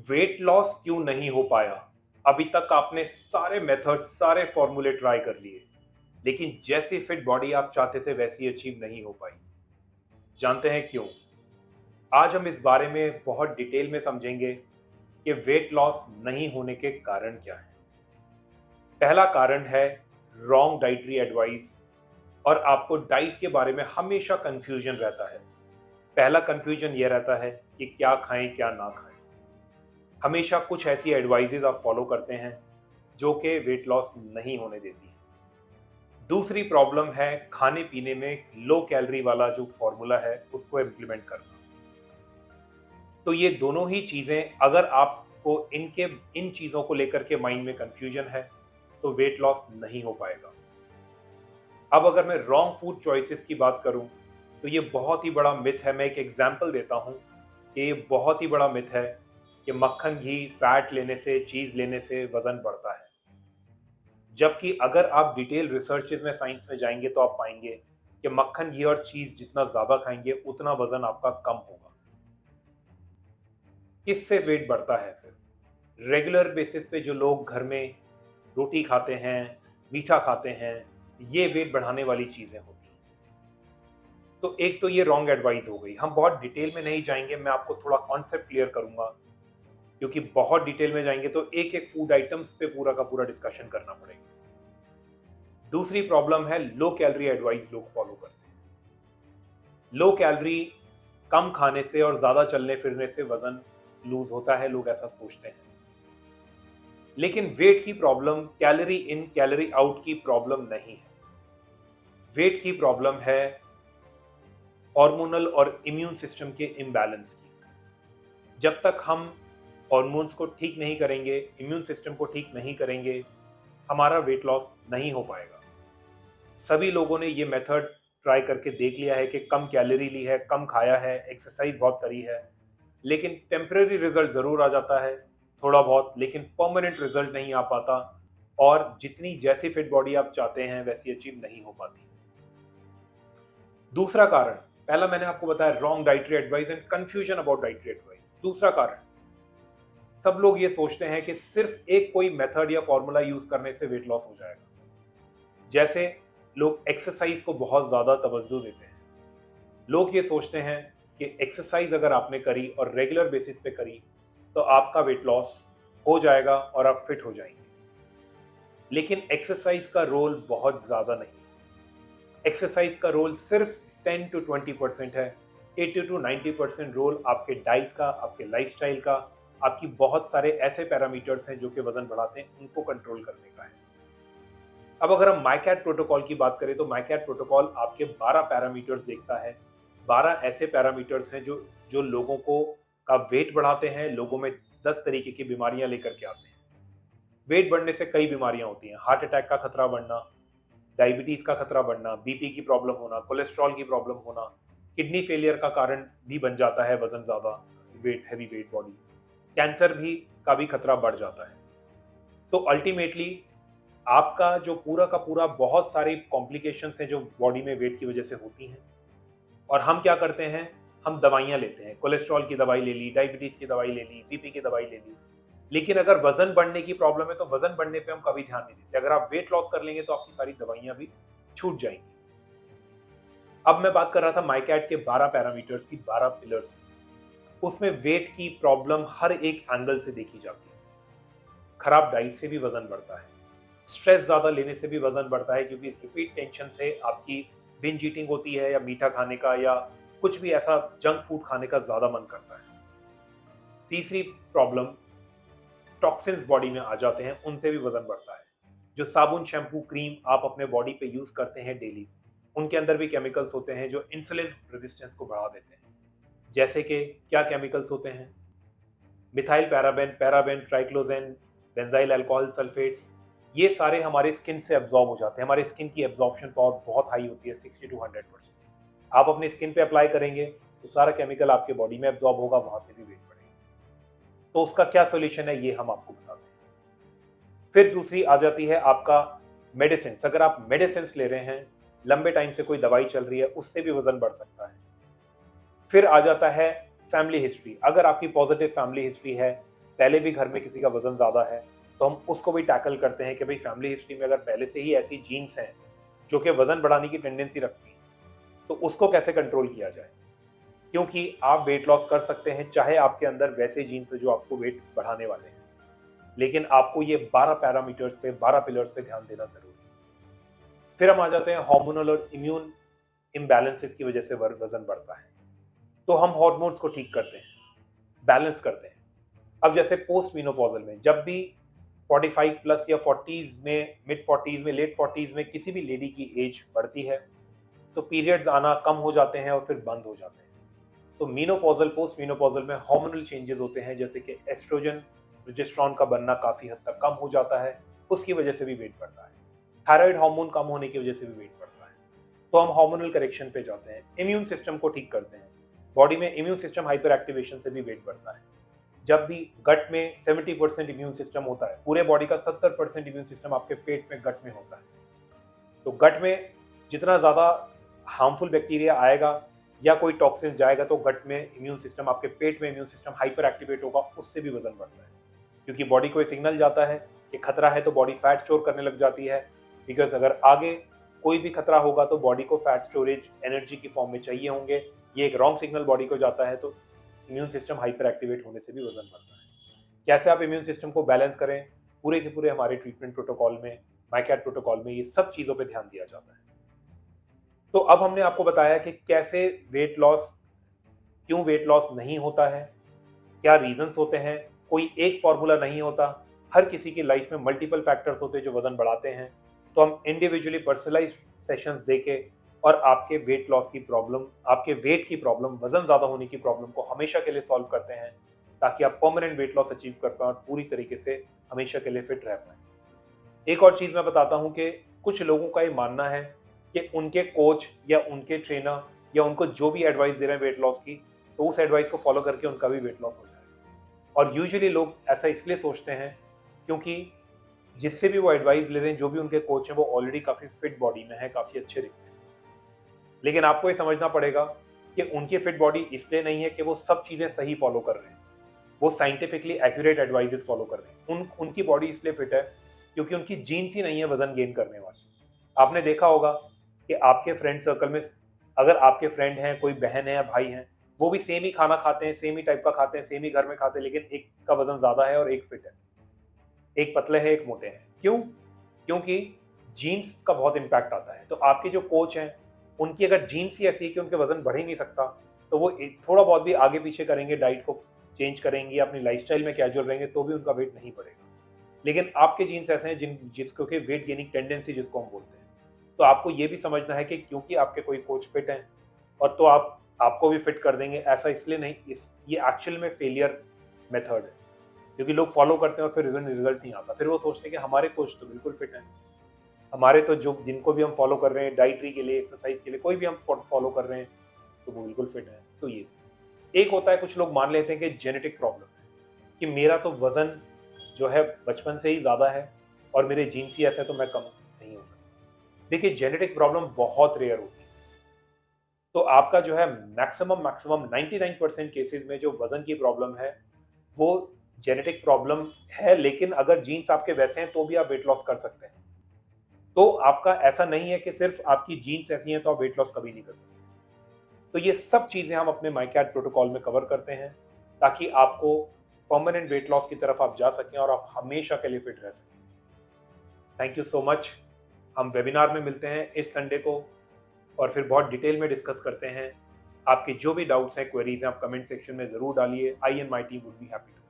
Weight loss क्यों नहीं हो पाया? अभी तक आपने सारे मेथड, सारे फॉर्मूले ट्राई कर लिए, लेकिन जैसी फिट बॉडी आप चाहते थे वैसी अचीव नहीं हो पाई। जानते हैं क्यों? आज हम इस बारे में बहुत डिटेल में समझेंगे कि वेट लॉस नहीं होने के कारण क्या है। पहला कारण है रॉन्ग डाइटरी एडवाइस, और आपको डाइट के बारे में हमेशा कंफ्यूजन रहता है। पहला कंफ्यूजन ये रहता है कि क्या खाएं क्या ना खाएं। हमेशा कुछ ऐसी एडवाइजेज आप फॉलो करते हैं जो कि वेट लॉस नहीं होने देती है। दूसरी प्रॉब्लम है खाने पीने में लो कैलोरी वाला जो फॉर्मूला है उसको इम्प्लीमेंट करना। तो ये दोनों ही चीजें, अगर आपको इनके इन चीजों को लेकर के माइंड में कंफ्यूजन है तो वेट लॉस नहीं हो पाएगा। अब अगर मैं रॉन्ग फूड चॉइसेस की बात करूं तो ये बहुत ही बड़ा मिथ है। मैं एक एग्जांपल देता हूं कि ये बहुत ही बड़ा मिथ है कि मक्खन, घी, फैट लेने से, चीज लेने से वजन बढ़ता है। जबकि अगर आप डिटेल रिसर्चेज में, साइंस में जाएंगे तो आप पाएंगे कि मक्खन, घी और चीज जितना ज्यादा खाएंगे उतना वजन आपका कम होगा। किससे वेट बढ़ता है फिर? रेगुलर बेसिस पे जो लोग घर में रोटी खाते हैं, मीठा खाते हैं, ये वेट बढ़ाने वाली चीजें होती हैं। तो एक तो ये रॉन्ग एडवाइस हो गई। हम बहुत डिटेल में नहीं जाएंगे, मैं आपको थोड़ा कॉन्सेप्ट क्लियर करूंगा, क्योंकि बहुत डिटेल में जाएंगे तो एक एक फूड आइटम्स पे पूरा का पूरा डिस्कशन करना पड़ेगा। दूसरी प्रॉब्लम है लो कैलोरी एडवाइस लोग फॉलो करते हैं। लो कैलोरी कम खाने से और ज्यादा चलने फिरने से वजन लूज होता है, लोग ऐसा सोचते हैं। लेकिन वेट की प्रॉब्लम कैलोरी इन कैलोरी आउट की प्रॉब्लम नहीं है। वेट की प्रॉब्लम है हार्मोनल और इम्यून सिस्टम के इम्बैलेंस की। जब तक हम हार्मोन्स को ठीक नहीं करेंगे, इम्यून सिस्टम को ठीक नहीं करेंगे, हमारा वेट लॉस नहीं हो पाएगा। सभी लोगों ने ये मेथड ट्राई करके देख लिया है कि कम कैलोरी ली है, कम खाया है, एक्सरसाइज बहुत करी है, लेकिन टेम्परेरी रिजल्ट जरूर आ जाता है थोड़ा बहुत, लेकिन परमानेंट रिजल्ट नहीं आ पाता। और जितनी जैसी फिट बॉडी आप चाहते हैं वैसी अचीव नहीं हो पाती। दूसरा कारण, पहला मैंने आपको बताया wrong dietary advice and confusion about dietary advice. दूसरा कारण, सब लोग ये सोचते हैं कि सिर्फ एक कोई मेथड या फॉर्मूला यूज करने से वेट लॉस हो जाएगा। जैसे लोग एक्सरसाइज को बहुत ज्यादा तवज्जो देते हैं। लोग ये सोचते हैं कि एक्सरसाइज अगर आपने करी और रेगुलर बेसिस पे करी तो आपका वेट लॉस हो जाएगा और आप फिट हो जाएंगे। लेकिन एक्सरसाइज का रोल बहुत ज्यादा नहीं है। एक्सरसाइज का रोल सिर्फ 10 to 20% है। 80 to 90% रोल आपके डाइट का, आपके लाइफस्टाइल का, आपकी बहुत सारे ऐसे पैरामीटर्स हैं जो कि वजन बढ़ाते हैं, उनको कंट्रोल करने का है। अब अगर हम माइकैट प्रोटोकॉल की बात करें तो माइकैट प्रोटोकॉल आपके 12 पैरामीटर्स देखता है। 12 ऐसे पैरामीटर्स हैं जो जो लोगों को का वेट बढ़ाते हैं, लोगों में 10 तरीके की बीमारियां लेकर के आते हैं। वेट बढ़ने से कई बीमारियां होती हैं। हार्ट अटैक का खतरा बढ़ना, डायबिटीज का खतरा बढ़ना, बीपी की प्रॉब्लम होना, कोलेस्ट्रॉल की प्रॉब्लम होना, किडनी फेलियर का कारण भी बन जाता है वजन ज्यादा, weight, heavy weight body. Cancer भी का भी खतरा बढ़ जाता है। तो अल्टीमेटली आपका जो पूरा का पूरा, बहुत सारी कॉम्प्लिकेशंस हैं जो बॉडी में वेट की वजह से होती हैं। और हम क्या करते हैं, हम दवाइयां लेते हैं। कोलेस्ट्रॉल की दवाई ले ली, डायबिटीज की दवाई ले ली, बीपी की दवाई ले ली। लेकिन अगर वजन बढ़ने की प्रॉब्लम है तो वजन बढ़ने पे हम कभी ध्यान नहीं देते। अगर आप वेट लॉस कर लेंगे तो आपकी सारी दवाइयां भी छूट जाएंगी। अब मैं बात कर रहा था माइकैट के 12 पैरामीटर्स की, 12 पिलर्स की। उसमें वेट की प्रॉब्लम हर एक एंगल से देखी जाती है। खराब डाइट से भी वजन बढ़ता है, स्ट्रेस ज्यादा लेने से भी वजन बढ़ता है, क्योंकि रिपीट टेंशन से आपकी बिंज ईटिंग होती है, या मीठा खाने का या कुछ भी ऐसा जंक फूड खाने का ज्यादा मन करता है। तीसरी प्रॉब्लम, टॉक्सिन्स बॉडी में आ जाते हैं, उनसे भी वजन बढ़ता है। जो साबुन, शैम्पू, क्रीम आप अपने बॉडी पे यूज करते हैं डेली, उनके अंदर भी केमिकल्स होते हैं जो इंसुलिन रेजिस्टेंस को बढ़ा देते हैं। जैसे कि क्या केमिकल्स होते हैं? Methyl paraben, paraben, triclosan, benzyl alcohol sulphates. ये सारे हमारे स्किन से एब्जॉर्ब हो जाते हैं। हमारे स्किन की एब्जॉर्प्शन पावर बहुत हाई होती है, 60 to 100%। आप अपनी स्किन पे अप्लाई करेंगे तो सारा केमिकल आपके बॉडी में एब्जॉर्ब होगा, वहां से भी वेट बढ़ेगा। तो उसका क्या सोल्यूशन है ये हम आपको बताते हैं। फिर दूसरी आ जाती है आपका मेडिसिन। अगर आप मेडिसिन ले रहे हैं, लंबे टाइम से कोई दवाई चल रही है, उससे भी वजन बढ़ सकता है। फिर आ जाता है फैमिली हिस्ट्री। अगर आपकी पॉजिटिव फैमिली हिस्ट्री है, पहले भी घर में किसी का वजन ज़्यादा है तो हम उसको भी टैकल करते हैं कि भाई फैमिली हिस्ट्री में अगर पहले से ही ऐसी जीन्स हैं जो कि वजन बढ़ाने की टेंडेंसी रखती हैं तो उसको कैसे कंट्रोल किया जाए, क्योंकि आप वेट लॉस कर सकते हैं चाहे आपके अंदर वैसे जीन्स है जो आपको वेट बढ़ाने वाले हैं, लेकिन आपको ये 12 पैरामीटर्स पे 12 पिलर्स पे ध्यान देना जरूरी है। फिर हम आ जाते हैं हार्मोनल और इम्यून इम्बैलेंसेस की वजह से वजन बढ़ता है, तो हम हार्मोन्स को ठीक करते हैं, बैलेंस करते हैं। अब जैसे पोस्ट मेनोपॉजल में जब भी 45 प्लस या 40s में, मिड 40s में, लेट 40s में किसी भी लेडी की एज बढ़ती है तो पीरियड्स आना कम हो जाते हैं और फिर बंद हो जाते हैं। तो मेनोपॉजल, पोस्ट मेनोपॉजल में हार्मोनल चेंजेस होते हैं, जैसे कि एस्ट्रोजन, प्रोजेस्टेरॉन का बनना काफी हद तक कम हो जाता है, उसकी वजह से भी वेट बढ़ता है। थायराइड हार्मोन कम होने की वजह से भी वेट बढ़ता है। तो हम हार्मोनल करेक्शन पे जाते हैं, इम्यून सिस्टम को ठीक करते हैं। बॉडी में इम्यून सिस्टम हाइपर एक्टिवेशन से भी वेट बढ़ता है। जब भी गट में 70% इम्यून सिस्टम होता है, पूरे बॉडी का 70% इम्यून सिस्टम आपके पेट में, गट में होता है। तो गट में जितना ज्यादा हार्मफुल बैक्टीरिया आएगा या कोई टॉक्सिन जाएगा तो गट में इम्यून सिस्टम, आपके पेट में इम्यून सिस्टम हाइपर एक्टिवेट होगा, उससे भी वजन बढ़ता है। क्योंकि बॉडी को ये सिग्नल जाता है कि खतरा है तो बॉडी फैट स्टोर करने लग जाती है, बिकॉज अगर आगे कोई भी खतरा होगा तो बॉडी को फैट स्टोरेज एनर्जी की फॉर्म में चाहिए होंगे। ये एक रॉन्ग सिग्नल बॉडी को जाता है, तो इम्यून सिस्टम हाइपर एक्टिवेट होने से भी वजन बढ़ता है। कैसे आप इम्यून सिस्टम को बैलेंस करें, पूरे के पूरे हमारे ट्रीटमेंट प्रोटोकॉल में, माइकैट प्रोटोकॉल में ये सब चीज़ों पे ध्यान दिया जाता है। तो अब हमने आपको बताया कि कैसे वेट लॉस, क्यों वेट लॉस नहीं होता है, क्या रीजंस होते हैं। कोई एक फॉर्मूला नहीं होता, हर किसी की लाइफ में मल्टीपल फैक्टर्स होते हैं जो वजन बढ़ाते हैं। तो हम इंडिविजुअली पर्सनलाइज्ड सेशंस देके और आपके वेट लॉस की प्रॉब्लम, आपके वेट की प्रॉब्लम, वजन ज़्यादा होने की प्रॉब्लम को हमेशा के लिए सॉल्व करते हैं, ताकि आप परमानेंट वेट लॉस अचीव कर पाएं और पूरी तरीके से हमेशा के लिए फिट रह पाएं। एक और चीज़ मैं बताता हूं कि कुछ लोगों का ये मानना है कि उनके कोच या उनके ट्रेनर या उनको जो भी एडवाइस दे रहे हैं वेट लॉस की, तो उस एडवाइस को फॉलो करके उनका भी वेट लॉस हो जाएगा। और यूजुअली लोग ऐसा इसलिए सोचते हैं क्योंकि जिससे भी वो एडवाइस ले रहे हैं, जो भी उनके कोच हैं, वो ऑलरेडी काफ़ी फिट बॉडी में है, काफ़ी अच्छे दिखते हैं। लेकिन आपको ये समझना पड़ेगा कि उनकी फिट बॉडी इसलिए नहीं है कि वो सब चीज़ें सही फॉलो कर रहे हैं, वो साइंटिफिकली एक्यूरेट एडवाइजेस फॉलो कर रहे हैं। उनकी बॉडी इसलिए फिट है क्योंकि उनकी जीन्स ही नहीं है वजन गेन करने वाली। आपने देखा होगा कि आपके फ्रेंड सर्कल में अगर आपके फ्रेंड हैं, कोई बहन है या भाई हैं, वो भी सेम ही खाना खाते हैं, सेम ही टाइप का खाते हैं, सेम ही घर में खाते हैं, लेकिन एक का वजन ज़्यादा है और एक फिट है, एक पतले हैं, एक मोटे हैं। क्यों? क्योंकि जीन्स का बहुत इम्पैक्ट आता है। तो आपके जो कोच हैं, उनकी अगर जीन्स ही ऐसी है कि उनके वजन बढ़ ही नहीं सकता, तो वो थोड़ा बहुत भी आगे पीछे करेंगे, डाइट को चेंज करेंगे, अपनी लाइफस्टाइल में कैजुअल रहेंगे, तो भी उनका वेट नहीं बढ़ेगा। लेकिन आपके जीन्स ऐसे हैं जिसको कि वेट गेनिंग टेंडेंसी जिसको हम बोलते हैं। तो आपको ये भी समझना है कि क्योंकि आपके कोई कोच फिट हैं और तो आपको भी फिट कर देंगे, ऐसा इसलिए नहीं। ये एक्चुअल में फेलियर मेथड है, क्योंकि लोग फॉलो करते हैं और फिर रिजल्ट नहीं आता। फिर वो सोचते हैं कि हमारे कोच तो बिल्कुल फिट हैं, हमारे तो जो जिनको भी हम फॉलो कर रहे हैं डाइटरी के लिए, एक्सरसाइज के लिए, कोई भी हम फॉलो कर रहे हैं तो वो बिल्कुल फिट है। तो ये एक होता है, कुछ लोग मान लेते हैं कि जेनेटिक प्रॉब्लम है, कि मेरा तो वजन जो है बचपन से ही ज़्यादा है और मेरे जीन्स ही ऐसे, तो मैं कम नहीं हो सकता। देखिए, जेनेटिक प्रॉब्लम बहुत रेयर होती है। तो आपका जो है मैक्सिमम 99% केसेस में जो वजन की प्रॉब्लम है वो जेनेटिक प्रॉब्लम है, लेकिन अगर जीन्स आपके वैसे हैं तो भी आप वेट लॉस कर सकते हैं। तो आपका ऐसा नहीं है कि सिर्फ आपकी जीन्स ऐसी हैं तो आप वेट लॉस कभी नहीं कर सकते। तो ये सब चीज़ें हम अपने माइकैट प्रोटोकॉल में कवर करते हैं, ताकि आपको परमानेंट वेट लॉस की तरफ आप जा सकें और आप हमेशा के लिए फिट रह सकें। Thank you so much. हम वेबिनार में मिलते हैं इस संडे को और फिर बहुत डिटेल में डिस्कस करते हैं। आपके जो भी डाउट्स हैं, क्वेरीज हैं, आप कमेंट सेक्शन में ज़रूर डालिए। I and my team would be happy to.